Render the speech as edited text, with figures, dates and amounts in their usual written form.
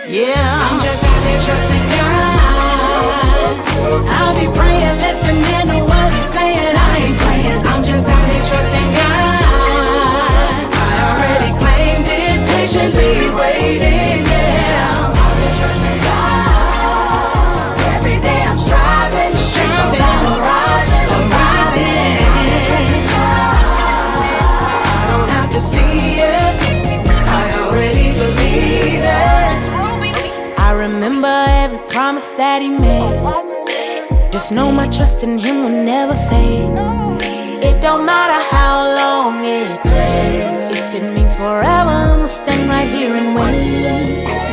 Yeah, I'm just out here trusting God. I'll be praying, listening to what He's saying. I ain't playing. I'm just out here trusting God. I already claimed it, patiently waiting. Yeah, I'm out here trusting God. Every day I'm striving, striving, rising, rising. I don't have to see it, I already believe it. I remember every promise that He made. Just know my trust in Him will never fade. It don't matter how long it takes. If it means forever, I'ma stand right here and wait.